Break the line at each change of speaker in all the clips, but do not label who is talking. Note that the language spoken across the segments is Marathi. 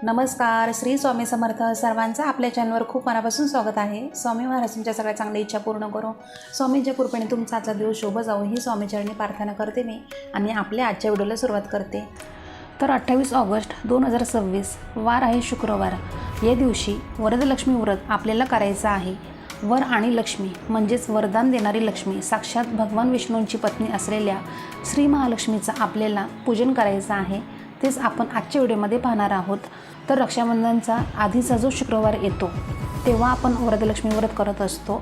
नमस्कार. श्री स्वामी समर्थ. सर्वांचं आपल्या चॅनलवर खूप मनापासून स्वागत आहे. स्वामी महाराज तुमच्या सगळ्या चांगल्या इच्छा पूर्ण करो. स्वामींच्या कृपेने तुमचा आजचा दिवस शुभ जावो ही स्वामीचरणी प्रार्थना करते मी आणि आपल्या आजच्या व्हिडिओला सुरुवात करते. तर 28 ऑगस्ट 2026 वार आहे शुक्रवार. या दिवशी वरदलक्ष्मी व्रत आपल्याला करायचं आहे. वर आणि लक्ष्मी म्हणजेच वरदान देणारी लक्ष्मी साक्षात भगवान विष्णूंची पत्नी असलेल्या श्री महालक्ष्मीचं आपल्याला पूजन करायचं आहे. तेच आपण आजच्या व्हिडिओमध्ये पाहणार आहोत. तर रक्षाबंधनचा आधीचा जो शुक्रवार येतो तेव्हा आपण वरदलक्ष्मी व्रत करत असतो.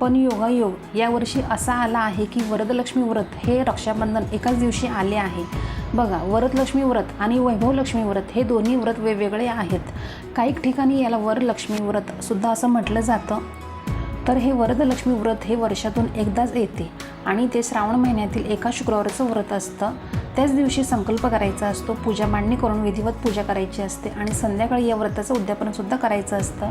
पण योगायोग यावर्षी असा आला आहे की वरदलक्ष्मी व्रत हे रक्षाबंधन एकाच दिवशी आले आहे. बघा, वरदलक्ष्मी व्रत आणि वैभवलक्ष्मी व्रत हे दोन्ही व्रत वेगवेगळे आहेत. काही ठिकाणी याला वरलक्ष्मी व्रत सुद्धा असं म्हटलं जातं. तर हे वरदलक्ष्मी व्रत हे वर्षातून एकदाच येते आणि ते श्रावण महिन्यातील एका शुक्रवाराचं व्रत असतं. त्याच दिवशी संकल्प करायचा असतो, पूजा मांडणी करून विधिवत पूजा करायची असते आणि संध्याकाळी या व्रताचं उद्यापनसुद्धा करायचं असतं.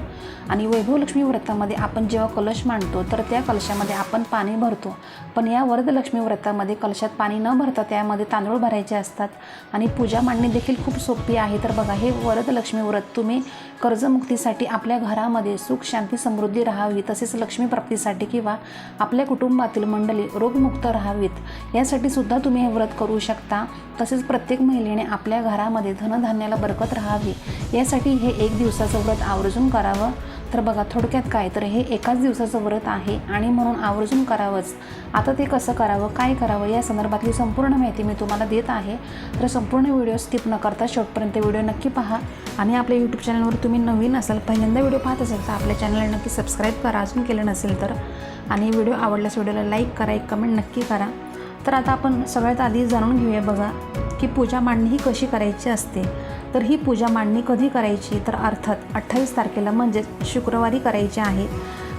आणि वैभवलक्ष्मी व्रतामध्ये आपण जेव्हा कलश मांडतो तर त्या कलशामध्ये आपण पाणी भरतो. पण या वरदलक्ष्मी व्रतामध्ये कलशात पाणी न भरता त्यामध्ये तांदूळ भरायचे असतात आणि पूजा मांडणी देखील खूप सोपी आहे. तर बघा, हे वरदलक्ष्मी व्रत तुम्ही कर्जमुक्तीसाठी, आपल्या घरामध्ये सुख शांती समृद्धी राहावी, तसेच लक्ष्मी प्राप्तीसाठी किंवा आपल्या कुटुंबातील मंडळी रोगमुक्त राहावीत यासाठी सुद्धा तुम्ही हे व्रत करू शकता. तसेच प्रत्येक महिलेने आपल्या घरामध्ये धनधान्याला बरकत राहावी यासाठी हे एक दिवसाचं व्रत आवर्जून करावं. तर बघा, थोडक्यात काय, तर हे एकाच दिवसाचं व्रत आहे आणि म्हणून आवर्जून करावंच. आता ते कसं करावं, काय करावं या संदर्भातली संपूर्ण माहिती मी तुम्हाला देत आहे. तर संपूर्ण व्हिडिओ स्किप न करता शेवटपर्यंत व्हिडिओ नक्की पहा. आणि आपल्या यूट्यूब चॅनलवर तुम्ही नवीन असाल, पहिल्यांदा व्हिडिओ पाहत असाल तर आपल्या चॅनलला नक्की सबस्क्राईब करा अजून केलं नसेल तर. आणि व्हिडिओ आवडल्यास व्हिडिओला लाईक करा, एक कमेंट नक्की करा. तर आता आपण सगळ्यात आधी जाणून घेऊया बघा की पूजा मांडणी ही कशी करायची असते. तर ही पूजा मांडणी कधी करायची, तर अर्थात 28 तारखेला म्हणजेच शुक्रवारी करायची आहे.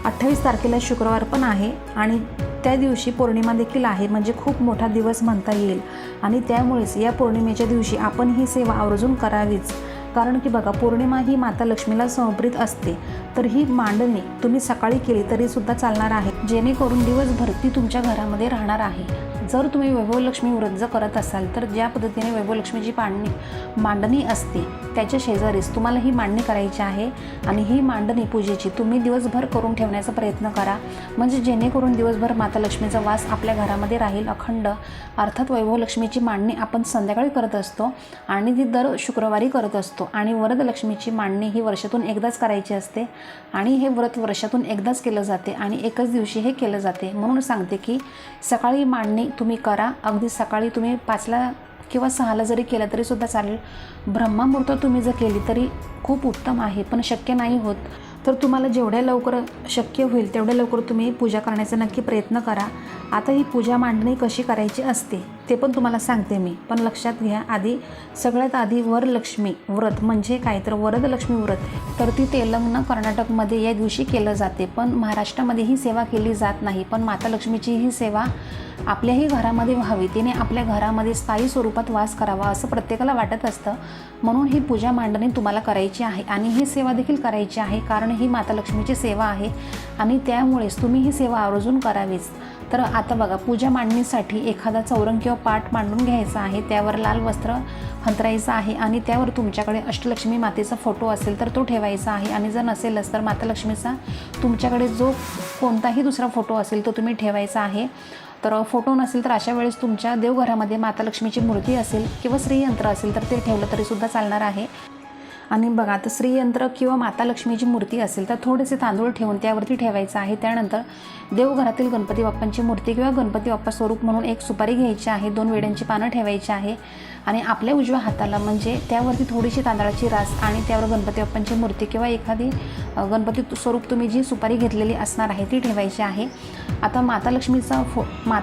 28 तारखेला शुक्रवार पण आहे आणि त्या दिवशी पौर्णिमा देखील आहे, म्हणजे खूप मोठा दिवस म्हणता येईल. आणि त्यामुळेच या पौर्णिमेच्या दिवशी आपण ही सेवा आवर्जून करावीच. कारण की बघा, पौर्णिमा ही माता लक्ष्मीला समर्पित असते. तर ही मांडणी तुम्ही सकाळी केली तरीसुद्धा चालणार आहे, जेणेकरून दिवसभर ती तुमच्या घरामध्ये राहणार आहे. जर तुम्ही वैभवलक्ष्मी व्रत जर करत असाल तर ज्या पद्धतीने वैभवलक्ष्मीची मांडणी असते त्याच्या शेजारीच तुम्हाला ही मांडणी करायची आहे. आणि ही मांडणी पूजेची तुम्ही दिवसभर करून ठेवण्याचा प्रयत्न करा, म्हणजे जेणेकरून दिवसभर माता लक्ष्मीचा वास आपल्या घरामध्ये राहील अखंड. अर्थात वैभवलक्ष्मीची मांडणी आपण संध्याकाळी करत असतो आणि ती दर शुक्रवारी करत असतो. आणि वरदलक्ष्मीची मांडणी ही वर्षातून एकदाच करायची असते आणि हे व्रत वर्षातून एकदाच केलं जाते आणि एकच दिवशी हे केलं जाते. म्हणून सांगते की सकाळी मांडणी तुम्ही करा. अगदी सकाळी तुम्ही 5ला किंवा 6ला जरी केलं तरीसुद्धा चालेल. ब्रह्ममुहूर्त तुम्ही जर केली तरी खूप उत्तम आहे, पण शक्य नाही होत तर तुम्हाला जेवढ्या लवकर शक्य होईल तेवढ्या लवकर तुम्ही पूजा करण्याचा नक्की प्रयत्न करा. आता ही पूजा मांडणी कशी करायची असते ते पण तुम्हाला सांगते मी, पण लक्षात घ्या. सगळ्यात आधी वरलक्ष्मी व्रत म्हणजे काय, तर वरदलक्ष्मी व्रत तर ती तेलंगणा कर्नाटकमध्ये या दिवशी केलं जाते. पण महाराष्ट्रामध्ये ही सेवा केली जात नाही. पण माता लक्ष्मीची ही सेवा आपल्याही घरामध्ये व्हावी, तिने आपल्या घरामध्ये स्थायी स्वरूपात वास करावा असं प्रत्येकाला वाटत असतं. म्हणून ही पूजा मांडणी तुम्हाला करायची आहे आणि ही सेवा देखील करायची आहे, कारण ही माता लक्ष्मीची सेवा आहे आणि त्यामुळेच तुम्ही ही सेवा आवर्जून करावीच. तर आता बघा, पूजा मांडणीसाठी एखादा चौरंग किंवा पाट मांडून घ्यायचा आहे, त्यावर लाल वस्त्र अंथरायचं आहे आणि त्यावर तुमच्याकडे अष्टलक्ष्मी मातेचा फोटो असेल तर तो ठेवायचा आहे. आणि जर नसेलच तर माता लक्ष्मीचा तुमच्याकडे जो कोणताही दुसरा फोटो असेल तो तुम्ही ठेवायचा आहे. तर फोटो नसेल तर अशा वेळेस तुमच्या देवघरामध्ये माता लक्ष्मीची मूर्ती असेल किंवा श्रीयंत्र असेल तर ते ठेवलं तरीसुद्धा चालणार आहे. आणि बघा, आता श्रीयंत्र किंवा माता लक्ष्मीची मूर्ती असेल तर थोडेसे तांदूळ ठेवून त्यावरती ठेवायचं आहे. त्यानंतर देवघरातील गणपती बाप्पांची मूर्ती किंवा गणपती बाप्पा स्वरूप म्हणून एक सुपारी घ्यायची आहे, 2 वेड्यांची पानं ठेवायची आहे आणि आपल्या उजव्या हाताला म्हणजे त्यावरती थोडीशी तांदळाची रास आणि त्यावर गणपती बाप्पांची मूर्ती किंवा एखादी गणपती स्वरूप तुम्ही जी सुपारी घेतलेली असणार आहे ती ठेवायची आहे. आता माता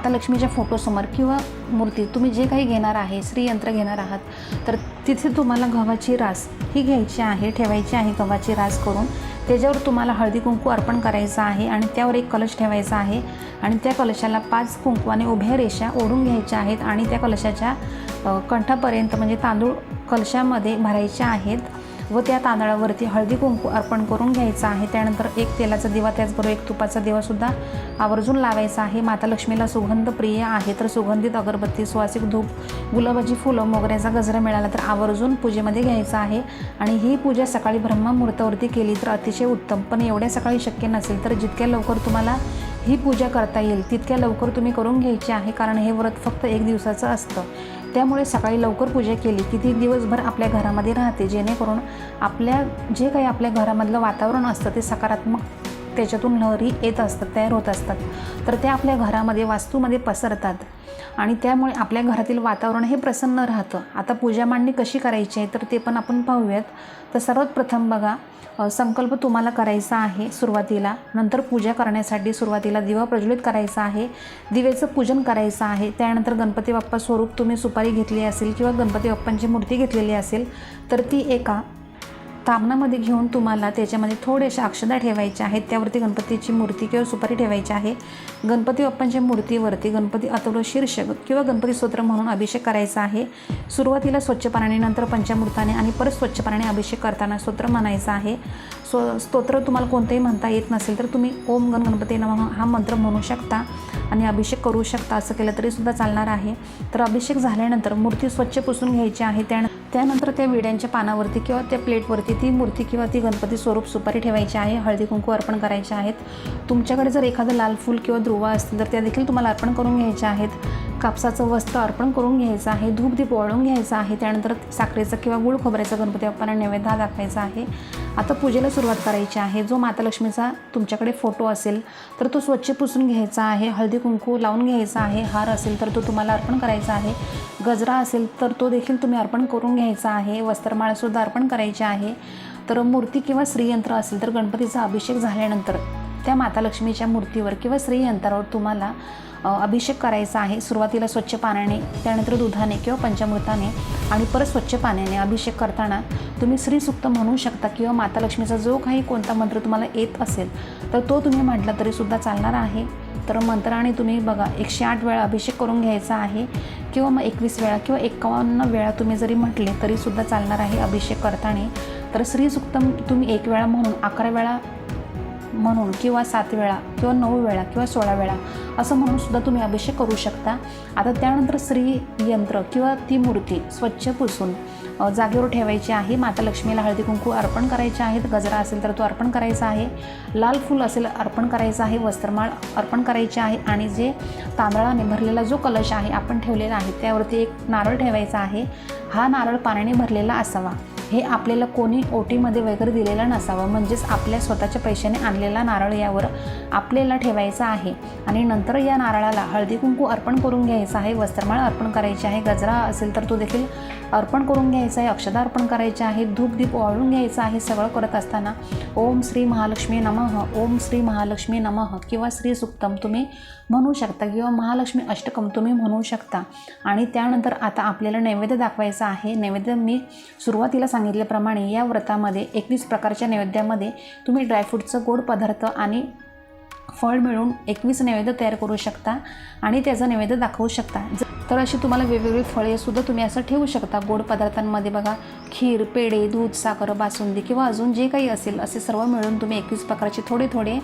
लक्ष्मीच्या फोटोसमोर किंवा मूर्ती तुम्ही जे काही घेणार आहे, श्रीयंत्र घेणार आहात, तर तिथे तुम्हाला गव्हाची रास ही घ्यायची आहे, ठेवायची आहे गव्हाची रास करून. त्याच्यावर तुम्हाला हळदी कुंकू अर्पण करायचं आहे आणि त्यावर एक कलश ठेवायचा आहे आणि त्या कलशाला 5 कुंकवाने उभ्या रेषा ओढून घ्यायच्या आहेत आणि त्या कलशाच्या कंठापर्यंत म्हणजे तांदूळ कलशामध्ये भरायचे आहेत. व त्या तांदळावरती हळदी कुंकू अर्पण करून घ्यायचं आहे। त्यानंतर एक तेलाचा दिवा, त्याचबरोबर एक तुपाचा दिवासुद्धा आवर्जून लावायचा आहे। माता लक्ष्मीला सुगंध प्रिय आहे, तर सुगंधित अगरबत्ती, सुवासिक धूप, गुलाबाची फुलं, मोगऱ्याचा गजरा मिळाला तर आवर्जून पूजेमध्ये घ्यायचा आहे। आणि ही पूजा सकाळी ब्रह्ममुहूर्तावरती केली तर अतिशय उत्तम, पण एवढ्या सकाळी शक्य नसेल तर जितक्या लवकर तुम्हाला ही पूजा करता येईल तितक्या लवकर तुम्ही करून घ्यायची आहे, कारण हे व्रत फक्त 1 दिवसाचं असतं। त्यामुळे सकाळी लवकर पूजा केली की ती दिवसभर आपल्या घरामध्ये राहते, जेणेकरून आपल्या जे काही आपल्या घरामधलं वातावरण असतं ते सकारात्मक त्याच्यातून लहरी येत असतात, तयार होत असतात, तर ते आपल्या घरामध्ये वास्तूमध्ये पसरतात आणि त्यामुळे आपल्या घरातील वातावरण हे प्रसन्न राहतं। आता पूजा मांडणी कशी करायची आहे तर ते पण आपण पाहूयात। तर सर्वात प्रथम बघा, संकल्प तुम्हाला करायचा आहे सुरुवातीला। नंतर पूजा करण्यासाठी सुरुवातीला दिवा प्रज्वलित करायचा आहे, दिवेचं पूजन करायचं आहे। त्यानंतर गणपती बाप्पा स्वरूप तुम्ही सुपारी घेतली असेल किंवा गणपती बाप्पांची मूर्ती घेतलेली असेल तर ती एका तामणामध्ये घेऊन तुम्हाला त्याच्यामध्ये थोड्याशा अक्षदा ठेवायच्या आहेत, त्यावरती गणपतीची मूर्ती किंवा सुपारी ठेवायची आहे। गणपती बाप्पांच्या मूर्तीवरती गणपती अथर्व शीर्षक किंवा गणपती स्तोत्र म्हणून अभिषेक करायचा आहे। सुरुवातीला स्वच्छ पाण्याने, नंतर पंचामृताने आणि परत स्वच्छ पाण्याने अभिषेक करताना स्तोत्र म्हणायचं आहे। स्तोत्र तुम्हाला कोणतेही म्हणता येत नसेल तर तुम्ही ओम गण गणपती नमः हा मंत्र म्हणू शकता आणि अभिषेक करू शकता, असं केलं तरीसुद्धा चालणार आहे। तर अभिषेक झाल्यानंतर मूर्ती स्वच्छ पुसून घ्यायची आहे। त्यानंतर त्या विड्यांच्या पानावरती किंवा त्या प्लेटवरती ती मूर्ती किंवा ती गणपती स्वरूप सुपारी ठेवायची आहे, हळदी कुंकू अर्पण करायचे आहेत। तुमच्याकडे जर एखादं लाल फूल किंवा ध्रुवा असतील तर त्या देखील तुम्हाला अर्पण करून घ्यायच्या आहेत। कापसाचं वस्त्र अर्पण करून घ्यायचं आहे, धूपदीप वाळून घ्यायचा आहे। त्यानंतर साखरेचं किंवा गुळ खोबऱ्याचं गणपती बाप्पांना नैवेद्य दाखवायचा आहे। आता पूजेला सुरुवात करायची आहे। जो माता लक्ष्मीचा तुमच्याकडे फोटो असेल तर तो स्वच्छ पुसून घ्यायचा आहे, हळदी कुंकू लावून घ्यायचा आहे। हार असेल तर तो तुम्हाला अर्पण करायचा आहे, गजरा असेल तर तो देखील तुम्ही अर्पण करून घ्यायचा आहे, वस्त्रमाळासुद्धा अर्पण करायची आहे। तर मूर्ती किंवा श्रीयंत्र असेल तर गणपतीचा अभिषेक झाल्यानंतर त्या माता लक्ष्मीच्या मूर्तीवर किंवा श्रीयंत्रावर तुम्हाला अभिषेक करायचा आहे। सुरुवातीला स्वच्छ पाण्याने, त्यानंतर दुधाने किंवा पंचामृताने आणि परत स्वच्छ पाण्याने अभिषेक करताना तुम्ही श्रीसूक्त म्हणू शकता किंवा माता लक्ष्मीचा जो काही कोणता मंत्र तुम्हाला येत असेल तर तो तुम्ही म्हटला तरीसुद्धा चालणार आहे। तर मंत्राने तुम्ही बघा 108 वेळा अभिषेक करून घ्यायचा आहे किंवा मग 21 वेळा किंवा 51 वेळा तुम्ही जरी म्हटले तरीसुद्धा चालणार आहे अभिषेक करताना। तर श्रीसूक्त तुम्ही 1 वेळा म्हणून, 11 वेळा म्हणून किंवा 7 वेळा किंवा 9 वेळा किंवा 16 वेळा असं म्हणून सुद्धा तुम्ही अभिषेक करू शकता। आता त्यानंतर श्रीयंत्र किंवा ती मूर्ती स्वच्छ पुसून जागेवर ठेवायची आहे। माता लक्ष्मीला हळदी कुंकू अर्पण करायचे आहेत, गजरा असेल तर तो अर्पण करायचा आहे, लाल फूल असेल अर्पण करायचं आहे, वस्त्रमाळ अर्पण करायची आहे आणि जे तांदळाने भरलेला जो कलश आहे आपण ठेवलेला आहे त्यावरती एक नारळ ठेवायचा आहे। हा नारळ पाण्याने भरलेला असावा, हे आपल्याला कोणी ओटीमध्ये वगैरे दिलेला नसावा, म्हणजेच आपल्या स्वतःच्या पैशाने आणलेला नारळ यावर आपल्याला ठेवायचा आहे। आणि नंतर या नारळाला हळदी कुंकू अर्पण करून घ्यायचं आहे, वस्त्रमाळ अर्पण करायची आहे, गजरा असेल तर तो देखील अर्पण करून घ्यायचा आहे, अक्षदा अर्पण करायचे आहे, धूपदीप वाळून घ्यायचं आहे। सगळं करत असताना ओम श्री महालक्ष्मी नमः, ओम श्री महालक्ष्मी नमः किंवा श्री सुक्तम तुम्ही म्हणू शकता किंवा महालक्ष्मी अष्टकम तुम्ही म्हणू शकता। आणि त्यानंतर आता आपल्याला नैवेद्य दाखवायचा आहे। नैवेद्य मी सुरुवातीला सांगितल्याप्रमाणे या व्रतामध्ये 21 प्रकारच्या नैवेद्यामध्ये तुम्ही ड्रायफ्रूटचं गोड पदार्थ आणि फळ मिळून 21 नैवेद्य तयार करू शकता आणि त्याचा नैवेद्य दाखवू शकता। तर अशी तुम्हाला वेगवेगळी फळेसुद्धा तुम्ही असं ठेवू शकता। गोड पदार्थांमध्ये बघा खीर, पेढे, दूध, साखर, बासुंदी किंवा अजून जे काही असेल असे सर्व मिळून तुम्ही 21 प्रकारचे थोडे थोडे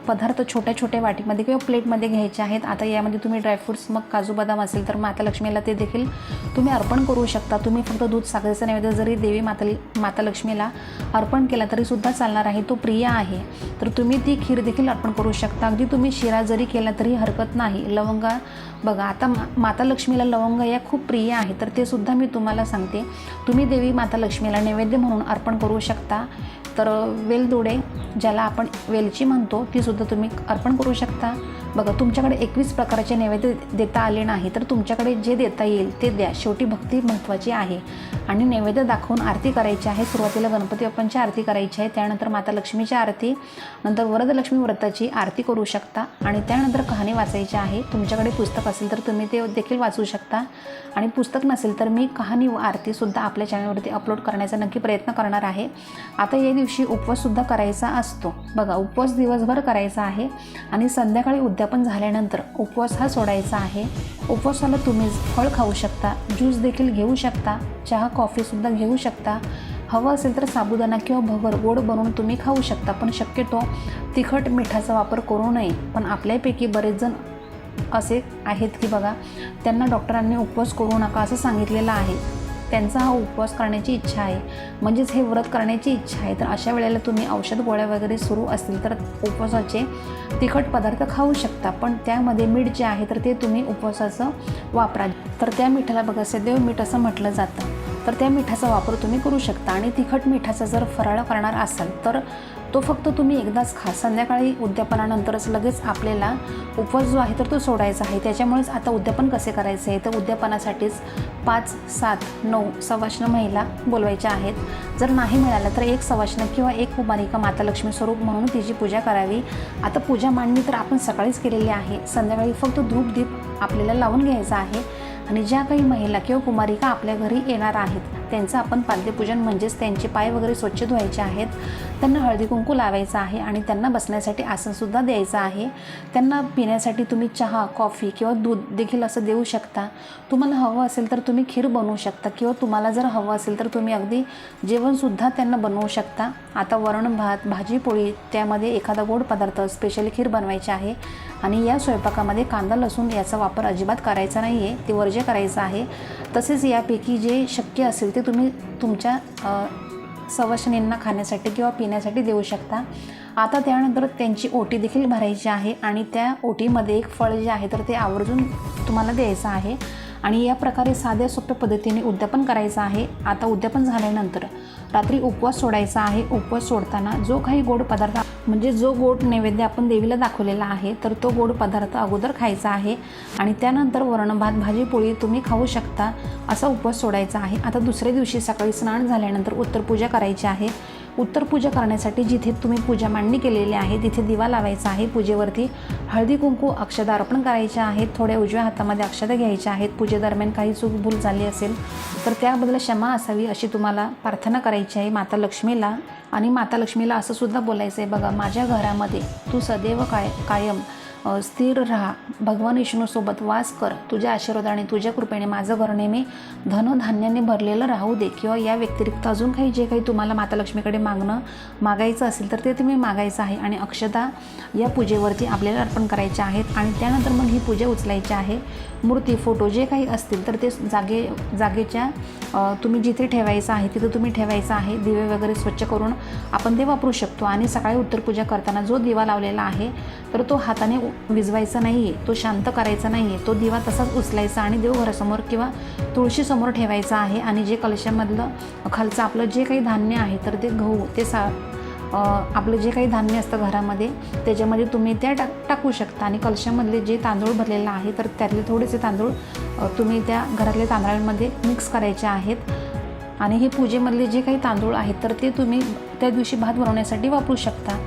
पदार्थ छोट्या छोट्या वाटीमध्ये किंवा प्लेटमध्ये घ्यायचे आहेत। आता यामध्ये तुम्ही ड्रायफ्रूट्स, मग काजू बदाम असेल तर माता लक्ष्मीला ते देखील तुम्ही अर्पण करू शकता। तुम्ही फक्त दूध साखरेचा नैवेद्य जरी देवी माता लक्ष्मीला अर्पण केला तरीसुद्धा चालणार आहे, तो प्रिय आहे। तर तुम्ही ती खीर देखील अर्पण करू शकता। अगदी तुम्ही शिरा जरी केला तरी हरकत नाही। लवंगा बघा, आता माता लक्ष्मीला लवंग या खूप प्रिय आहे, तर ते सुद्धा मी तुम्हाला सांगते। तुम्ही देवी माता लक्ष्मीला नैवेद्य म्हणून अर्पण करू शकता। तर वेलदोडे, ज्याला आपण वेलची म्हणतो, ती सुद्धा तुम्ही अर्पण करू शकता। बघा, तुमच्याकडे 21 प्रकारचे नैवेद्य देता आले नाही तर तुमच्याकडे जे देता येईल ते द्या, शेवटी भक्ती महत्त्वाची आहे। आणि नैवेद्य दाखवून आरती करायची आहे। सुरुवातीला गणपती बाप्पांची आरती करायची आहे, त्यानंतर माता लक्ष्मीची आरती, नंतर वरदलक्ष्मी व्रताची आरती करू शकता आणि त्यानंतर कहाणी वाचायची आहे। तुमच्याकडे पुस्तक असेल तर तुम्ही ते देखील वाचू शकता आणि पुस्तक नसेल तर मी कहाणी व आरतीसुद्धा आपल्या चॅनलवरती अपलोड करण्याचा नक्की प्रयत्न करणार आहे। आता या दिवशी उपवाससुद्धा करायचा असतो। बघा, उपवास दिवसभर करायचा आहे आणि संध्याकाळी उद्यापन झाल्यानंतर उपवास हा सोडायचा आहे। उपवासाला तुम्ही फळ खाऊ शकता, ज्यूस देखील घेऊ शकता, चहा कॉफीसुद्धा घेऊ शकता, हवं असेल तर साबुदाणा किंवा भगर गोड बनवून तुम्ही खाऊ शकता, पण शक्यतो तिखट मिठाचा वापर करू नये. पण आपल्यापैकी बरेच जण असे आहेत की बघा, त्यांना डॉक्टरांनी उपवास करू नका असं सांगितलेलं आहे. त्यांचा हा उपवास करण्याची इच्छा आहे, म्हणजेच हे व्रत करण्याची इच्छा आहे. तर अशा वेळेला तुम्ही औषध गोळ्या वगैरे सुरू असतील तर उपवासाचे तिखट पदार्थ खाऊ शकता, पण त्यामध्ये मीठ जे आहे तर ते तुम्ही उपवासाचं वापरा. तर त्या मिठाला बघा सदैव मीठ असं म्हटलं जातं, तर त्या मिठाचा वापर तुम्ही करू शकता. आणि तिखट मिठाचा जर फराळ करणार असाल तर तो फक्त तुम्ही एकदाच खा. संध्याकाळी उद्यापनानंतरच लगेच आपल्याला उपवास जो आहे तर तो सोडायचा आहे. त्याच्यामुळेच आता उद्यापन कसे करायचे आहे, तर उद्यापनासाठीच 5, 7, 9 सवाष्ण महिला बोलवायच्या आहेत. जर नाही मिळालं तर एक सवाष्ण किंवा एक कुमारिका माता लक्ष्मी स्वरूप म्हणून तिची पूजा करावी. आता पूजा मांडणी तर आपण सकाळीच केलेली आहे, संध्याकाळी फक्त धूप दीप आपल्याला लावून घ्यायचा आहे. आणि ज्या काही महिला किंवा कुमारिका आपल्या घरी येणार आहेत त्यांचं आपण पाद्यपूजन म्हणजेच त्यांचे पाय वगैरे स्वच्छ धुवायचे आहेत, त्यांना हळदी कुंकू लावायचं आहे आणि त्यांना बसण्यासाठी आसनसुद्धा द्यायचं आहे. त्यांना पिण्यासाठी तुम्ही चहा, कॉफी किंवा दूध देखील असं देऊ शकता. तुम्हाला हवं असेल तर तुम्ही खीर बनवू शकता किंवा तुम्हाला जर हवं असेल तर तुम्ही अगदी जेवणसुद्धा त्यांना बनवू शकता. आता वरण भात, भाजी पोळी, त्यामध्ये एखादा गोड पदार्थ, स्पेशली खीर बनवायची आहे. आणि या स्वयंपाकामध्ये कांदा लसूण याचा वापर अजिबात करायचा नाही आहे, ते वर्ज्य करायचं आहे. तसेच यापैकी जे शक्य असेल ते तुम्ही तुमच्या सवाष्णींना खाण्यासाठी किंवा पिण्यासाठी देऊ शकता. आता त्यानंतर त्यांची ओटी देखील भरायची आहे आणि त्या ओटीमध्ये एक फळ जे आहे तर ते आवर्जून तुम्हाला द्यायचं आहे. आणि या प्रकारे साध्या सोप्या पद्धतीने उद्यापन करायचं आहे. आता उद्यापन झाल्यानंतर रात्री उपवास सोडायचा आहे. उपवास सोडताना जो काही गोड पदार्थ म्हणजे जो गोड नैवेद्य आपण देवीला दाखवलेला आहे तर तो गोड पदार्थ अगोदर खायचा आहे आणि त्यानंतर वरण भात, भाजी पोळी तुम्ही खाऊ शकता, असा उपवास सोडायचा आहे. आता दुसऱ्या दिवशी सकाळी स्नान झाल्यानंतर उत्तरपूजा करायची आहे. उत्तरपूजा करण्यासाठी जिथे तुम्ही पूजा मांडणी केलेली आहे तिथे दिवा लावायचा आहे. पूजेवरती हळदी कुंकू अक्षता अर्पण करायचे आहेत. थोड्या उजव्या हातामध्ये अक्षता घ्यायच्या आहेत. पूजेदरम्यान काही चूक भूल झाली असेल तर त्याबद्दल क्षमा असावी अशी तुम्हाला प्रार्थना करायची आहे माता लक्ष्मीला. आणि माता लक्ष्मीला असं सुद्धा बोलायचं आहे, बघा माझ्या घरामध्ये तू सदैव कायम स्थिर राहा, भगवान विष्णूसोबत वास कर, तुझ्या आशीर्वादाने तुझ्या कृपेने माझं घर नेहमी धनधान्याने भरलेलं राहू दे. किंवा या व्यतिरिक्त अजून काही जे काही तुम्हाला माता लक्ष्मीकडे मागायचं असेल तर ते तुम्ही मागायचं आहे. आणि अक्षता या पूजेवरती आपल्याला अर्पण करायचे आहेत. आणि त्यानंतर मग ही पूजा उचलायची आहे. मूर्ती, फोटो जे काही असतील तर ते जागेच्या तुम्ही जिथे ठेवायचं आहे तिथं तुम्ही ठेवायचं आहे. दिवे वगैरे स्वच्छ करून आपण ते वापरू शकतो. आणि सकाळी उत्तरपूजा करताना जो दिवा लावलेला आहे तर तो हाताने विझवायचा नाही आहे, तो शांत करायचा नाही आहे, तो दिवा तसाच उचलायचा आणि देवघरासमोर किंवा तुळशीसमोर ठेवायचा आहे. आणि जे कलशामधलं खालचं आपलं जे काही धान्य आहे तर ते गहू, ते आपलं जे काही धान्य असतं घरामध्ये त्याच्यामध्ये तुम्ही त्या टाकू शकता. आणि कलशामधले जे तांदूळ भरलेलं आहे तर त्यातले थोडेसे तांदूळ तुम्ही त्या घरातल्या तांदळांमध्ये मिक्स करायचे आहेत. आणि हे पूजेमधले जे काही तांदूळ आहेत तर ते तुम्ही त्या दिवशी भात बनवण्यासाठी वापरू शकता.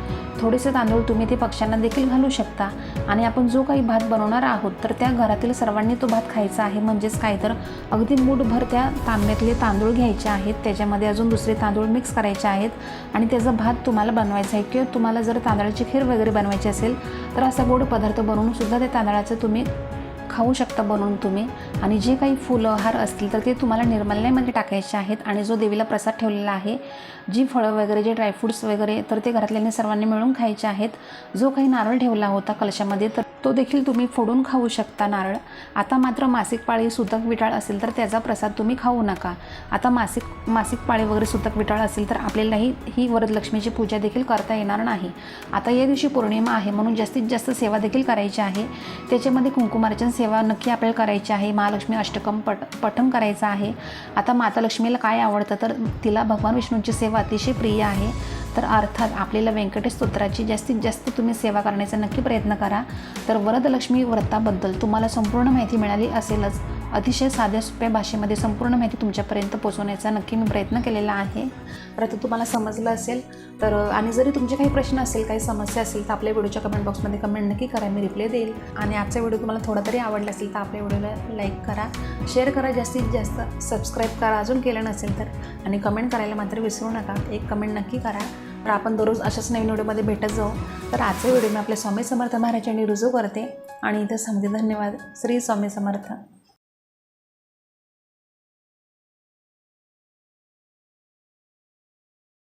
थोडेसे तांदूळ तुम्ही ते पक्ष्यांना देखील घालू शकता. आणि आपण जो काही भात बनवणार आहोत तर त्या घरातील सर्वांनी तो भात खायचा आहे. म्हणजेच काय तर अगदी मूठभर त्या तांब्यातले तांदूळ घ्यायचे आहेत, त्याच्यामध्ये अजून दुसरे तांदूळ मिक्स करायचे आहेत आणि त्याचा भात तुम्हाला बनवायचा आहे. किंवा तुम्हाला जर तांदळाची खीर वगैरे बनवायची असेल तर असा गोड पदार्थ बनवून सुद्धा त्या तांदळाचं तुम्ही खाऊ शकता बनवून तुम्ही. आणि जे काही फुलं हार असतील तर ते तुम्हाला निर्माल्यामध्ये टाकायचे आहेत. आणि जो देवीला प्रसाद ठेवलेला आहे, जी फळं वगैरे, जे ड्रायफ्रूट्स वगैरे तर ते घरातल्याने सर्वांनी मिळून खायचे आहेत. जो काही नारळ ठेवला होता कलशामध्ये तर तो देखील तुम्ही फोडून खाऊ शकता नारळ. आता मात्र मासिक पाळी, सुतक विटाळ असेल तर त्याचा प्रसाद तुम्ही खाऊ नका. आता मासिक पाळी वगैरे सुतक विटाळ असेल तर आपल्यालाही ही वरदलक्ष्मीची पूजा देखील करता येणार नाही. आता या दिवशी पौर्णिमा आहे म्हणून जास्तीत जास्त सेवा देखील करायची आहे. त्याच्यामध्ये कुंकुमार्चन सेवा नक्की आपल्याला करायची आहे. महालक्ष्मी अष्टकम पठण करायचं आहे. आता माता लक्ष्मीला काय आवडतं तर तिला भगवान विष्णूंची सेवा अतिशय प्रिय आहे. तर अर्थात आपल्याला व्यंकटेश स्तोत्राची जास्तीत जास्त तुम्ही सेवा करण्याचा नक्की प्रयत्न करा. तर वरदलक्ष्मी व्रताबद्दल तुम्हाला संपूर्ण माहिती मिळाली असेलच. अतिशय साध्या सोप्या भाषेमध्ये संपूर्ण माहिती तुमच्यापर्यंत पोहोचवण्याचा नक्की मी प्रयत्न केलेला आहे. तर आता तुम्हाला समजलं असेल तर. आणि जरी तुमचे काही प्रश्न असेल, काही समस्या असेल तर आपल्या व्हिडिओच्या कमेंट बॉक्समध्ये कमेंट नक्की करा, मी रिप्लाय देईल. आणि आजचा व्हिडिओ तुम्हाला थोडा तरी आवडला असेल तर आपल्या व्हिडिओला लाईक करा, शेअर करा, जास्तीत जास्त सबस्क्राईब करा अजून केलं नसेल तर. आणि कमेंट करायला मात्र विसरू नका, एक कमेंट नक्की करा. तर आपण दररोज अशाच नवीन व्हिडिओमध्ये भेटत जाऊ. तर आजचा व्हिडिओ मी आपल्या स्वामी समर्थ महाराजांनी रुजू करते आणि इथं सांगते धन्यवाद. श्री स्वामी समर्थ.